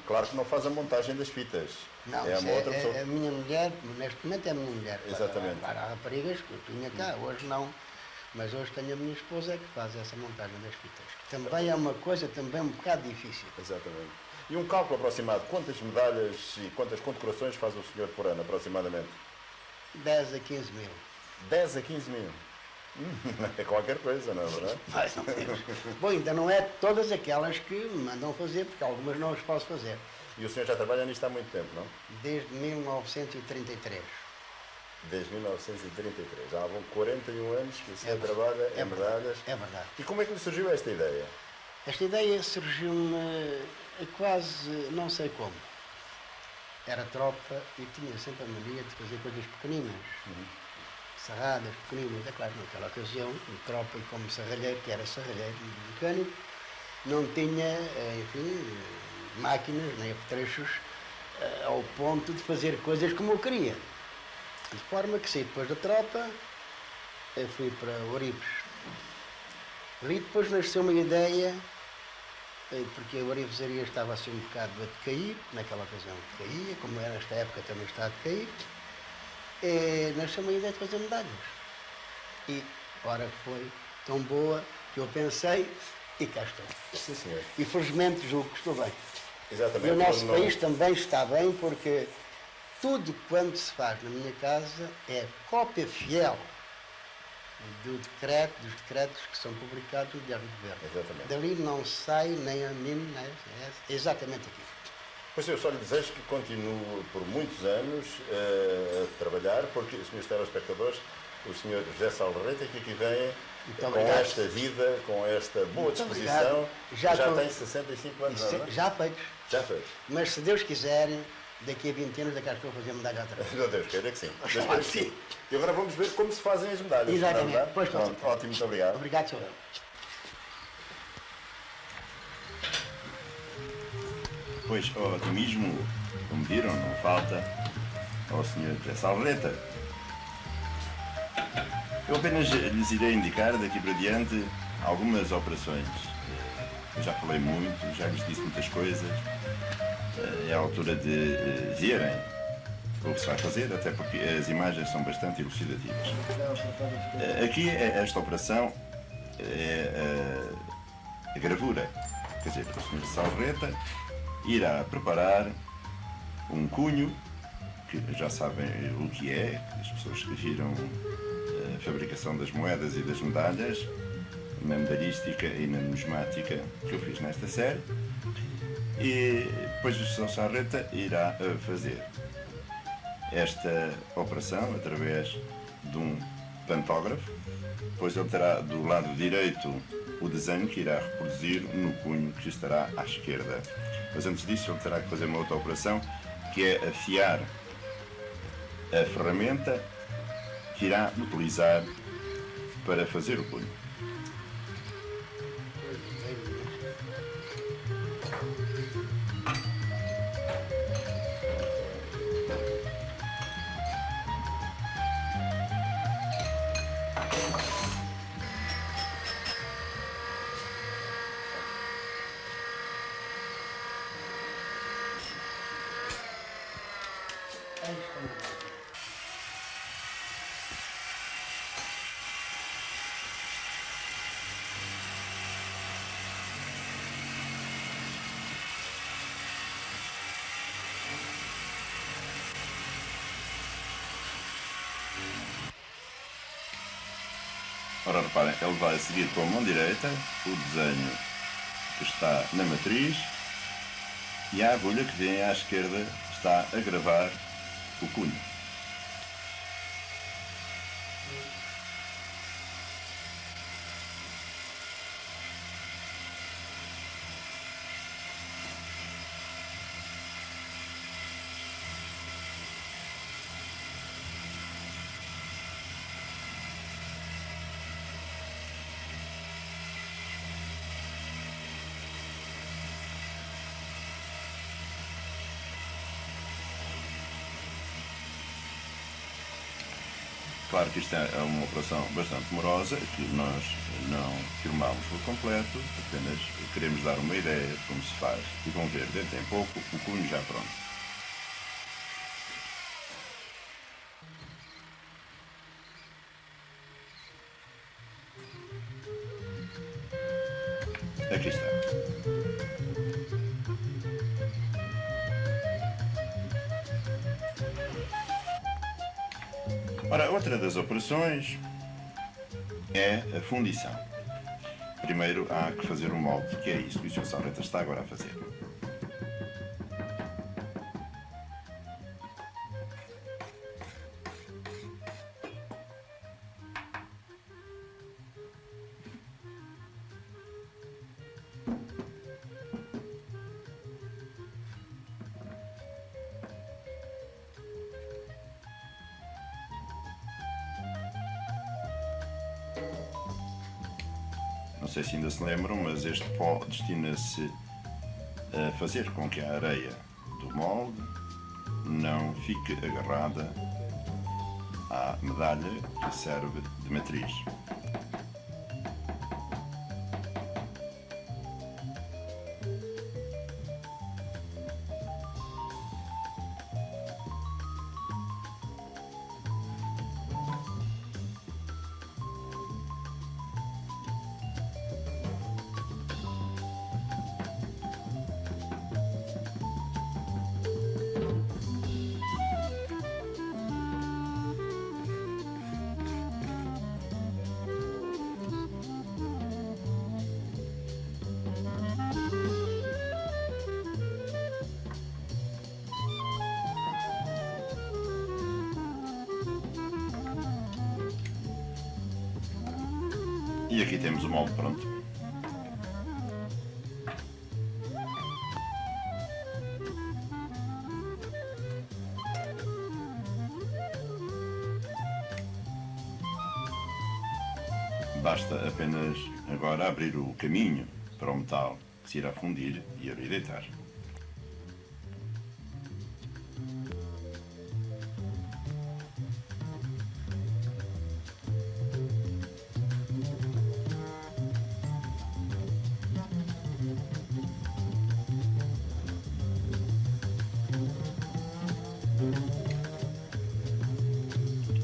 claro que não faz a montagem das fitas. Não, é uma outra pessoa. A minha mulher, neste momento é a minha mulher. Exatamente. Para raparigas que eu tinha cá, hoje não. Mas hoje tenho a minha esposa que faz essa montagem das fitas. Também é uma coisa também um bocado difícil. Exatamente. E um cálculo aproximado, quantas medalhas e quantas condecorações faz o senhor por ano, aproximadamente? 10 a 15 mil. 10 a 15 mil? É qualquer coisa, não é verdade? Mais ou menos. Bom, ainda não é todas aquelas que me mandam fazer, porque algumas não as posso fazer. E o senhor já trabalha nisto há muito tempo, não? Desde 1933. Desde 1933. Já há 41 anos que o senhor trabalha em medalhas. É verdade. E como é que lhe surgiu esta ideia? Esta ideia surgiu-me quase, não sei como. Era tropa e tinha sempre a mania de fazer coisas pequeninas. Serradas, pequeninas. É claro, naquela ocasião, tropa e como serralheiro, que era serralheiro mecânico, não tinha, enfim, máquinas nem apetrechos ao ponto de fazer coisas como eu queria. De forma que saí depois da tropa, eu fui para Ourives. Ali depois nasceu uma ideia, porque a ourivesaria estava assim um bocado a decair, naquela ocasião decaía, como era nesta época também está a decair, nasceu uma ideia de fazer medalhas. E, ora, foi tão boa que eu pensei, e cá estou. Sim, senhor. E felizmente julgo que estou bem. Exatamente. E o nosso país também está bem, porque tudo quanto se faz na minha casa é cópia fiel dos decretos que são publicados no Diário do Governo. Exatamente. Dali não sai nem a mim, é exatamente aqui. Pois eu só lhe desejo que continue por muitos anos a trabalhar, porque, senhores telespectadores, o senhor José Salvarreta, que aqui vem com esta vida, com esta boa disposição, já tem 65 anos, não é? Já feitos. Já fez. Mas se Deus quiser, daqui a 20 anos, daqui a estou a fazer medalha outra vez. Meu Deus, quero que sim. Deus que sim. E agora vamos ver como se fazem as medalhas. Exatamente. Pois, ótimo, muito obrigado. Obrigado, senhor. Pois, o otimismo, como viram, não falta ao Sr. José Salvarreta. Eu apenas lhes irei indicar daqui para diante algumas operações. Eu já falei muito, já lhes disse muitas coisas. É a altura de verem o que se vai fazer, até porque as imagens são bastante elucidativas. Aqui, esta operação é a gravura. Quer dizer, o Sr. Salvarreta irá preparar um cunho, que já sabem o que é, as pessoas que viram a fabricação das moedas e das medalhas, na medalhística e na numismática que eu fiz nesta série. E depois o Sr. Salvarreta irá fazer esta operação através de um pantógrafo. Depois ele terá do lado direito o desenho que irá reproduzir no cunho que estará à esquerda. Mas antes disso ele terá que fazer uma outra operação, que é afiar a ferramenta que irá utilizar para fazer o cunho. Ora, reparem, ele vai seguir com a mão direita o desenho que está na matriz e a agulha que vem à esquerda está a gravar o cunho. Claro que isto é uma operação bastante demorosa, que nós não filmámos por completo, apenas queremos dar uma ideia de como se faz e vão ver dentro em pouco o cunho já pronto. Aqui está. Ora, outra das operações é a fundição. Primeiro há que fazer um molde, que é isso que o Sr. Salvarreta está agora a fazer. Não sei se ainda se lembram, mas este pó destina-se a fazer com que a areia do molde não fique agarrada à medalha que serve de matriz. E aqui temos o molde pronto. Basta apenas agora abrir o caminho para o metal que se irá fundir e deitar.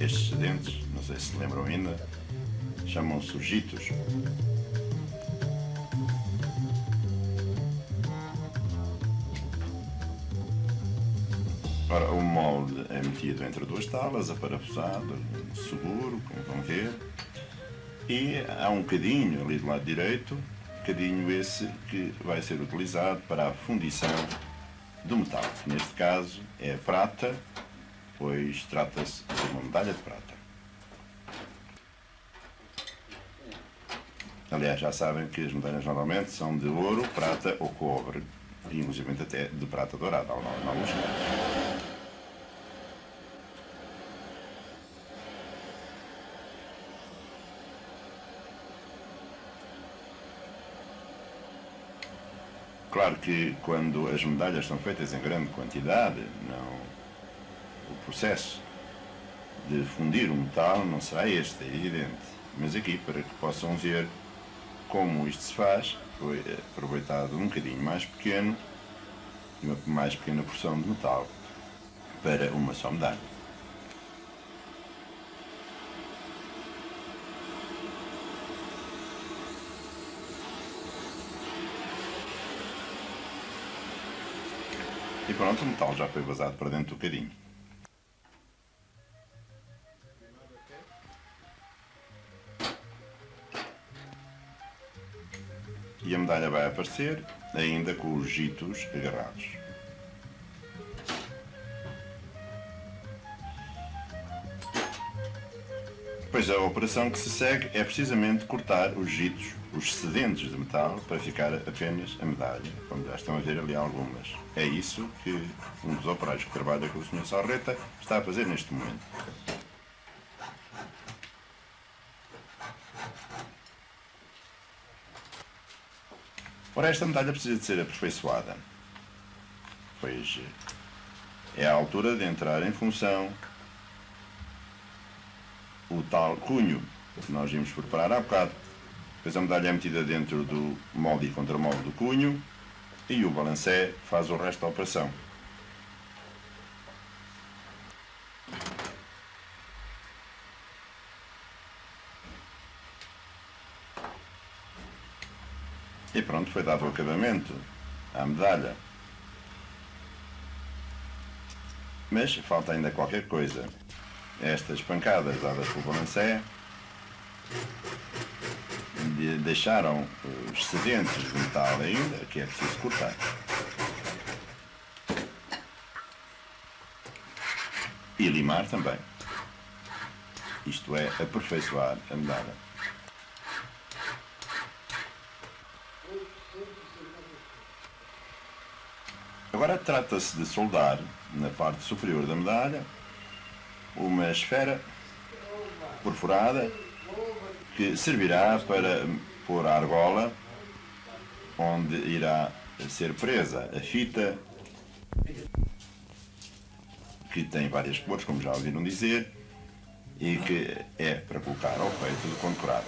Estes sedentes, não sei se se lembram ainda, chamam-se urgitos. Ora, o molde é metido entre duas talas, aparafusado, seguro, como vão ver, e há um cadinho ali do lado direito, cadinho esse que vai ser utilizado para a fundição do metal. Neste caso é prata, pois trata-se de uma medalha de prata. Aliás, já sabem que as medalhas normalmente são de ouro, prata ou cobre, e inclusive até de prata dourada, em alguns casos. Claro que quando as medalhas são feitas em grande quantidade, o processo de fundir o metal não será este, é evidente. Mas aqui, para que possam ver como isto se faz, foi aproveitado um bocadinho mais pequeno, uma mais pequena porção de metal para uma só medalha. E pronto, o metal já foi vazado para dentro do cadinho. E a medalha vai aparecer ainda com os gitos agarrados. Pois a operação que se segue é precisamente cortar os gitos, os sedentes de metal, para ficar apenas a medalha, como já estão a ver ali algumas. É isso que um dos operários que trabalha com o Sr. Sarreta está a fazer neste momento. Ora, esta medalha precisa de ser aperfeiçoada, pois é a altura de entrar em função o tal cunho que nós vimos preparar há bocado. Depois a medalha é metida dentro do molde e contramolde do cunho e o balancé faz o resto da operação. E pronto, foi dado o acabamento à medalha. Mas falta ainda qualquer coisa. Estas pancadas dadas pelo balancé deixaram os sedentes de metal ainda, que é preciso cortar. E limar também. Isto é, aperfeiçoar a medalha. Agora trata-se de soldar na parte superior da medalha uma esfera perfurada que servirá para pôr a argola onde irá ser presa a fita, que tem várias cores, como já ouviram dizer, e que é para colocar ao peito do condecorado.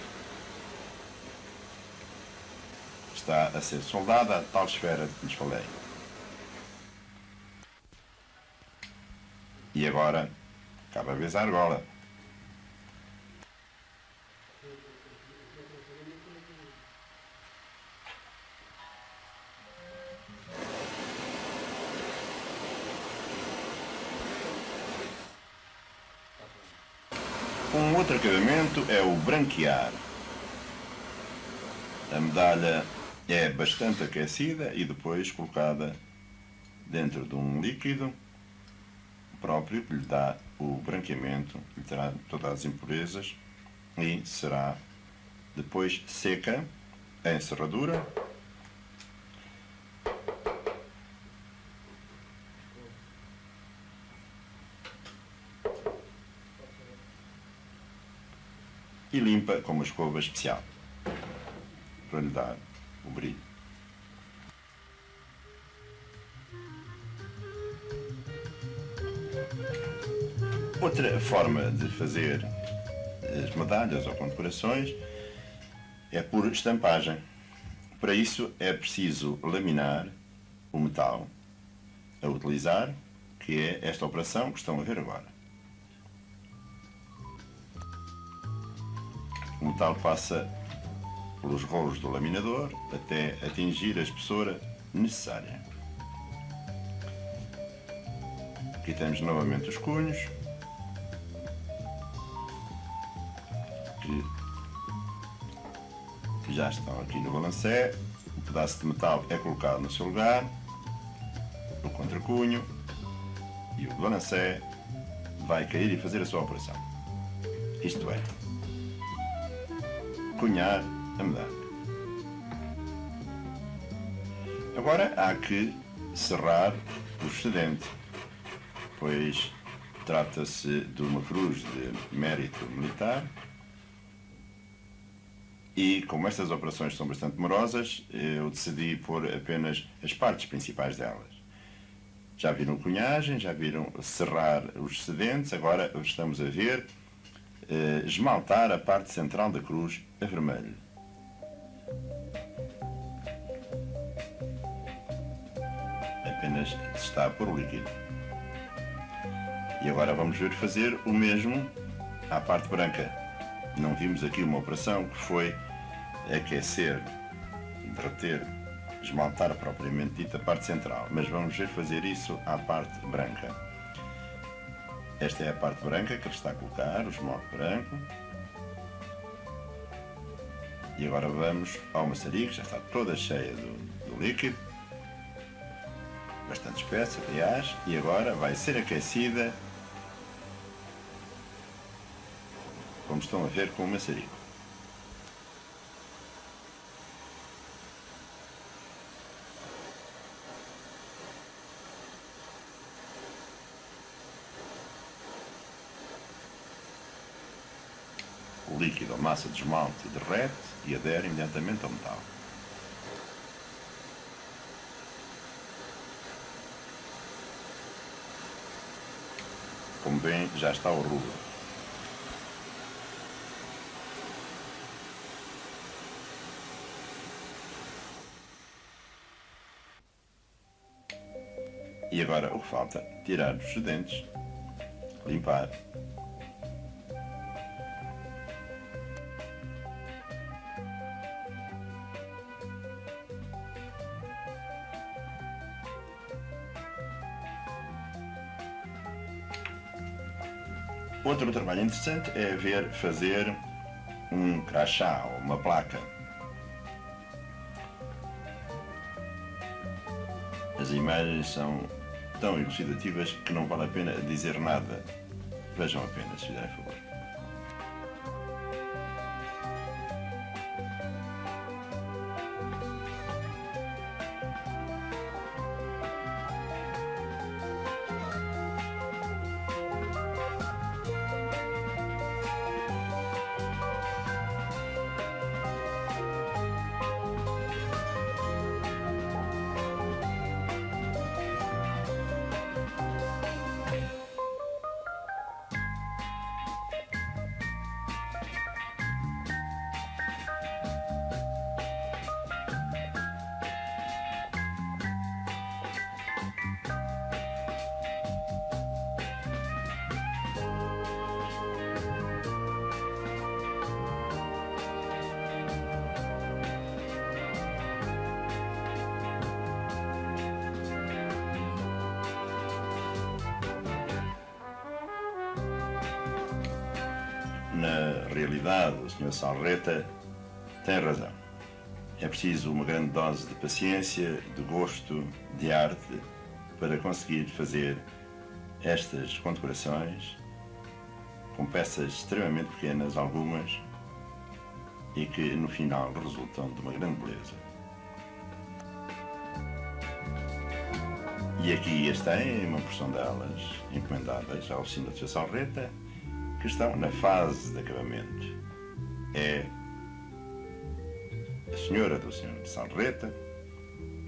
Está a ser soldada a tal esfera que lhes falei. E agora, cabe a vez a argola. Um outro acabamento é o branquear. A medalha é bastante aquecida e depois colocada dentro de um líquido próprio que lhe dá o branqueamento, lhe terá todas as impurezas e será Depois seca a encerradura. E limpa com uma escova especial para lhe dar o brilho. Outra forma de fazer as medalhas ou condecorações é por estampagem. Para isso é preciso laminar o metal a utilizar, que é esta operação que estão a ver agora. O metal passa pelos rolos do laminador até atingir a espessura necessária. Aqui temos novamente os cunhos, que já estão aqui no balancé. O pedaço de metal é colocado no seu lugar, o contracunho, e o balancé vai cair e fazer a sua operação. Isto é, cunhar a medalha. Agora há que serrar o excedente, pois trata-se de uma cruz de mérito militar e, como estas operações são bastante demorosas, eu decidi pôr apenas as partes principais delas. Já viram a cunhagem, já viram serrar os excedentes, agora estamos a ver esmaltar a parte central da cruz a vermelho. Apenas se está a pôr o líquido. E agora vamos ver fazer o mesmo à parte branca. Não vimos aqui uma operação que foi aquecer, derreter, esmaltar propriamente dita a parte central, mas vamos ver fazer isso à parte branca. Esta é a parte branca que ele está a colocar, o esmalte branco. E agora vamos ao maçarico, já está toda cheia do líquido, bastante espessa, aliás, e agora vai ser aquecida, como estão a ver, com o maçarico. O líquido, a massa de esmalte, derrete e adere imediatamente ao metal. Como veem, já está ao rubro. E agora o que falta? Tirar os excedentes, limpar. Outro trabalho interessante é ver fazer um crachá ou uma placa. As imagens são tão elucidativas que não vale a pena dizer nada. Vejam apenas, se fizerem favor. Na realidade, o Sr. Salreta tem razão. É preciso uma grande dose de paciência, de gosto, de arte para conseguir fazer estas condecorações com peças extremamente pequenas, algumas, e que no final resultam de uma grande beleza. E aqui as têm, uma porção delas, encomendadas à oficina do Sr. Salreta, que estão na fase de acabamento. É a senhora do Sr. Salreta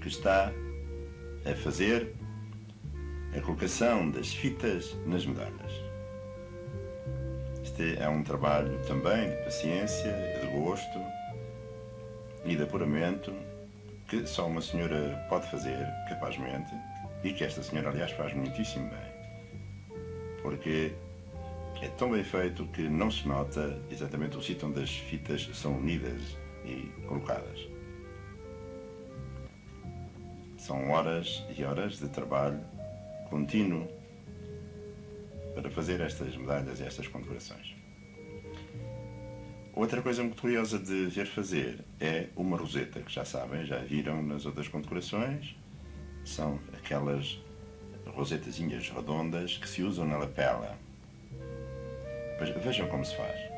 que está a fazer a colocação das fitas nas medalhas. Este é um trabalho também de paciência, de gosto e de apuramento que só uma senhora pode fazer capazmente e que esta senhora, aliás, faz muitíssimo bem, porque é tão bem feito que não se nota exatamente o sítio onde as fitas são unidas e colocadas. São horas e horas de trabalho contínuo para fazer estas medalhas e estas condecorações. Outra coisa muito curiosa de ver fazer é uma roseta, que já sabem, já viram nas outras condecorações. São aquelas rosetazinhas redondas que se usam na lapela. Vejam como se faz.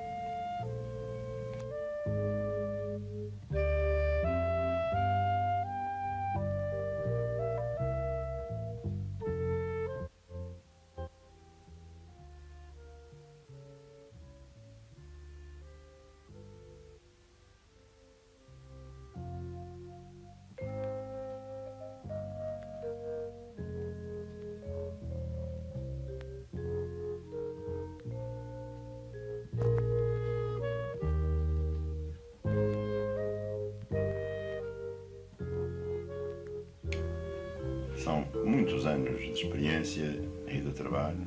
São muitos anos de experiência e de trabalho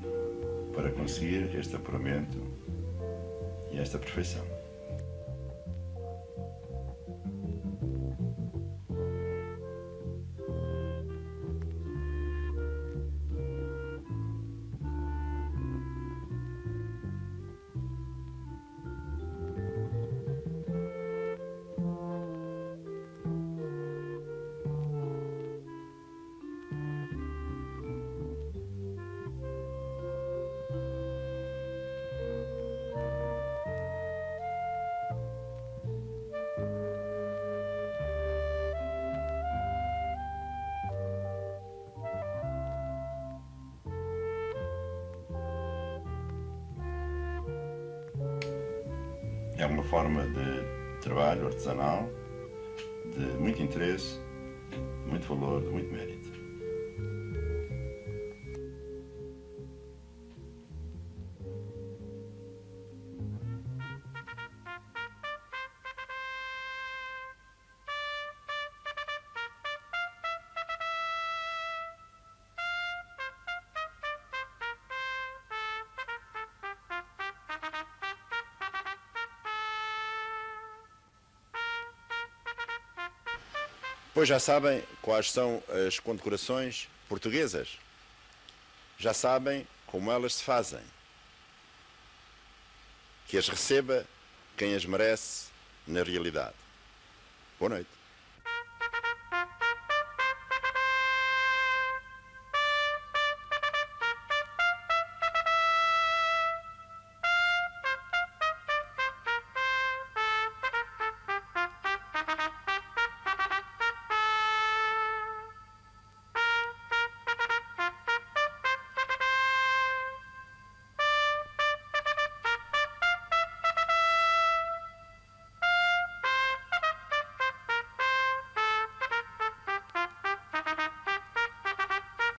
para conseguir este apuramento e esta perfeição. É uma forma de trabalho artesanal, de muito interesse, de muito valor, de muito mérito. Pois já sabem quais são as condecorações portuguesas. Já sabem como elas se fazem. Que as receba quem as merece na realidade. Boa noite.